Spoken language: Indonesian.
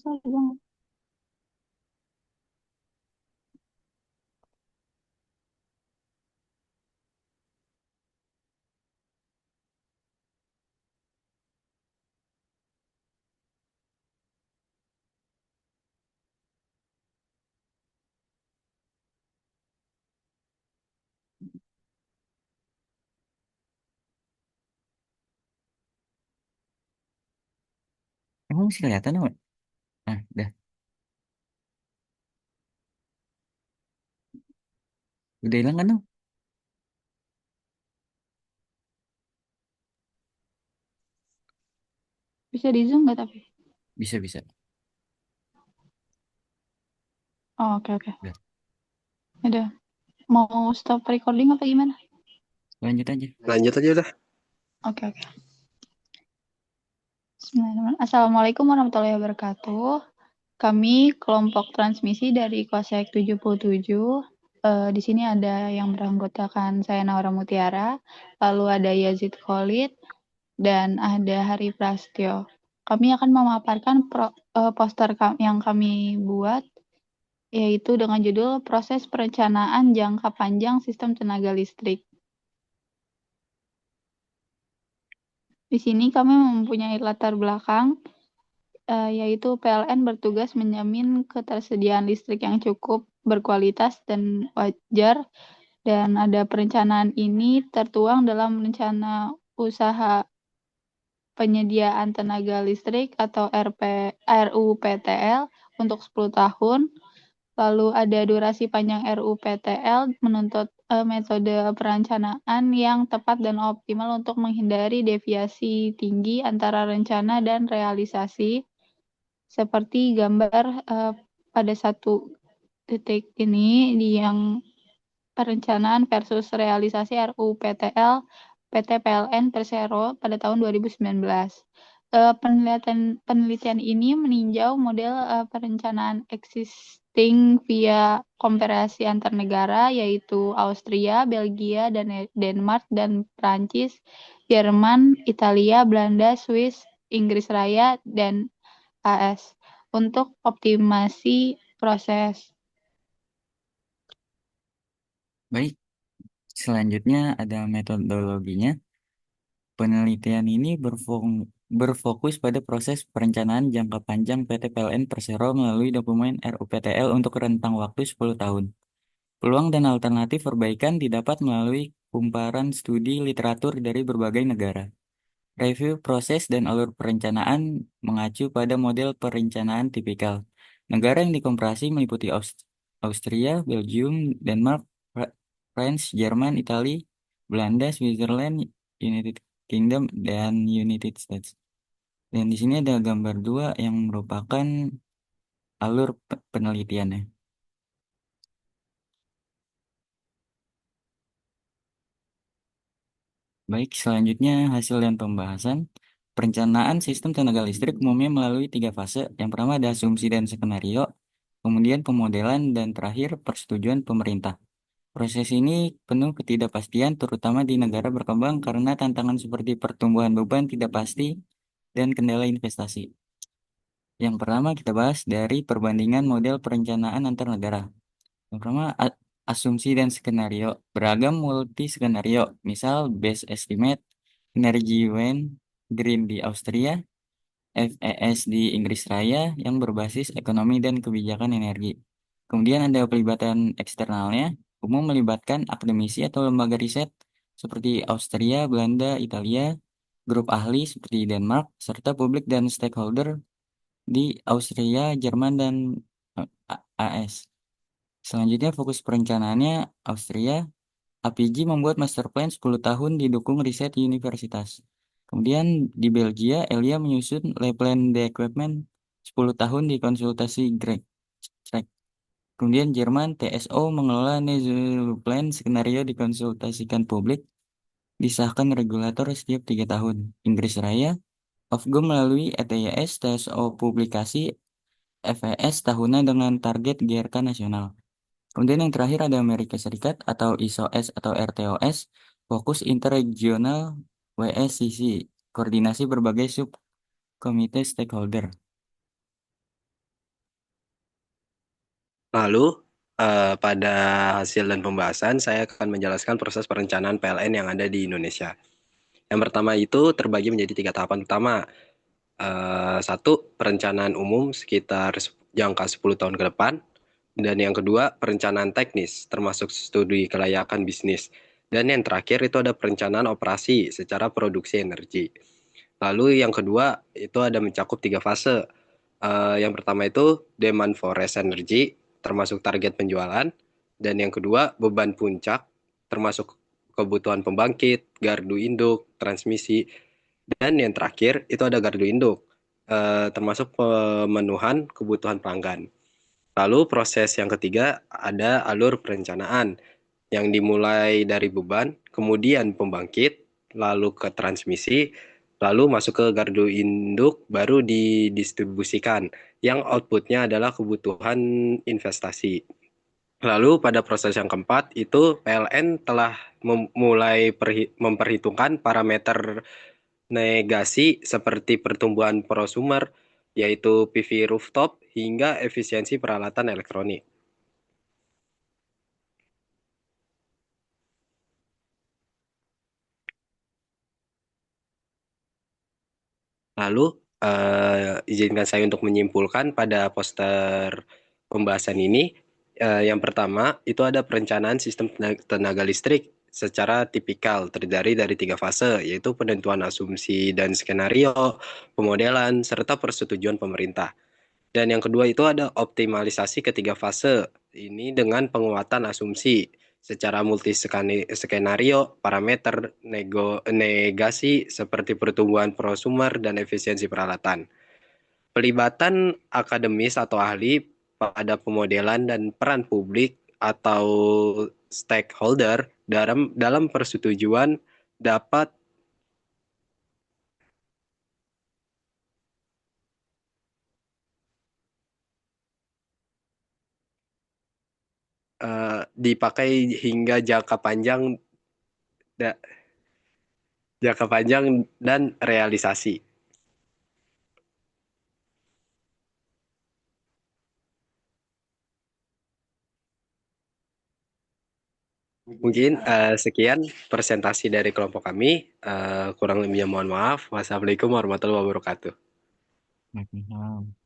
Sorry banget. Emang masih kelihatan apa? Ah, udah hilang kan? Om? Bisa di Zoom nggak tapi? Bisa bisa. Oh, oke oke. Udah, Udah. Mau stop recording apa gimana? lanjut aja. Lanjut aja udah. Oke oke. Bismillahirrahmanirrahim. Assalamualaikum warahmatullahi wabarakatuh. Kami kelompok transmisi dari Kosek 77. Di sini ada yang beranggotakan saya Naura Mutiara, lalu ada Yazid Khalid, dan ada Hari Prasetyo. Kami akan memaparkan poster yang kami buat, yaitu dengan judul Proses Perencanaan Jangka Panjang Sistem Tenaga Listrik. Di sini kami mempunyai latar belakang, yaitu PLN bertugas menjamin ketersediaan listrik yang cukup, berkualitas, dan wajar, dan ada perencanaan ini tertuang dalam Rencana Usaha Penyediaan Tenaga Listrik atau RUPTL untuk 10 tahun. Lalu ada durasi panjang RUPTL menuntut metode perencanaan yang tepat dan optimal untuk menghindari deviasi tinggi antara rencana dan realisasi, seperti gambar pada satu titik ini di yang perencanaan versus realisasi RUPTL PT PLN Persero pada tahun 2019. Penelitian ini meninjau model perencanaan existing via komparasi antar negara, yaitu Austria, Belgia, dan Denmark, dan Prancis, Jerman, Italia, Belanda, Swiss, Inggris Raya, dan AS untuk optimasi proses. Baik, selanjutnya ada metodologinya. Penelitian ini berfokus pada proses perencanaan jangka panjang PT PLN Persero melalui dokumen RUPTL untuk rentang waktu 10 tahun. Peluang dan alternatif perbaikan didapat melalui kumparan studi literatur dari berbagai negara. Review proses dan alur perencanaan mengacu pada model perencanaan tipikal. Negara yang dikomparasi meliputi Austria, Belgium, Denmark, France, Jerman, Italia, Belanda, Switzerland, United Kingdom, dan United States. Dan di sini ada gambar dua yang merupakan alur penelitiannya. Baik, selanjutnya hasil dan pembahasan. Perencanaan sistem tenaga listrik umumnya melalui tiga fase. Yang pertama ada asumsi dan skenario, kemudian pemodelan, dan terakhir persetujuan pemerintah. Proses ini penuh ketidakpastian, terutama di negara berkembang karena tantangan seperti pertumbuhan beban tidak pasti dan kendala investasi. Yang pertama kita bahas dari perbandingan model perencanaan antar negara. Yang pertama, asumsi dan skenario. Beragam multi skenario, misal base estimate, energy when, green di Austria, FES di Inggris Raya yang berbasis ekonomi dan kebijakan energi. Kemudian ada pelibatan eksternalnya, umum melibatkan akademisi atau lembaga riset seperti Austria, Belanda, Italia, grup ahli seperti Denmark, serta publik dan stakeholder di Austria, Jerman, dan AS. Selanjutnya fokus perencanaannya Austria, APG membuat master plan 10 tahun didukung riset universitas. Kemudian di Belgia, Elia menyusun lay plan the equipment 10 tahun di konsultasi Greg. Track. Kemudian Jerman, TSO mengelola Nezulu Plan skenario dikonsultasikan publik, disahkan regulator setiap 3 tahun. Inggris Raya, Ofgum melalui ETYS, TSO publikasi, FES tahunan dengan target GRK nasional. Kemudian yang terakhir ada Amerika Serikat atau ISOS atau RTOS, fokus interregional WSCC, koordinasi berbagai subkomite stakeholder. Lalu pada hasil dan pembahasan saya akan menjelaskan proses perencanaan PLN yang ada di Indonesia. Yang pertama itu terbagi menjadi tiga tahapan utama. Satu, perencanaan umum sekitar jangka 10 tahun ke depan. Dan yang kedua, perencanaan teknis, termasuk studi kelayakan bisnis. Dan yang terakhir itu ada perencanaan operasi secara produksi energi. Lalu yang kedua itu ada mencakup tiga fase. Yang pertama itu demand forest energy, termasuk target penjualan. Dan yang kedua beban puncak, termasuk kebutuhan pembangkit, gardu induk, transmisi. Dan yang terakhir itu ada gardu induk, termasuk pemenuhan kebutuhan pelanggan. Lalu proses yang ketiga ada alur perencanaan yang dimulai dari beban, kemudian pembangkit, lalu ke transmisi, lalu masuk ke gardu induk, baru didistribusikan, yang outputnya adalah kebutuhan investasi. Lalu pada proses yang keempat itu PLN telah mulai memperhitungkan parameter negasi seperti pertumbuhan prosumer, yaitu PV rooftop, hingga efisiensi peralatan elektronik. Lalu, izinkan saya untuk menyimpulkan pada poster pembahasan ini. Yang pertama, itu ada perencanaan sistem tenaga listrik secara tipikal, terdiri dari tiga fase, yaitu penentuan asumsi dan skenario, pemodelan, serta persetujuan pemerintah. Dan yang kedua itu ada optimalisasi ketiga fase. Ini dengan penguatan asumsi secara multi skenario, parameter, negasi seperti pertumbuhan prosumer dan efisiensi peralatan. Pelibatan akademis atau ahli pada pemodelan dan peran publik atau stakeholder dalam persetujuan dapat dipakai hingga da- jangka panjang dan realisasi. Mungkin sekian presentasi dari kelompok kami. Kurang lebihnya mohon maaf. Wassalamualaikum warahmatullahi wabarakatuh. Waalaikumsalam.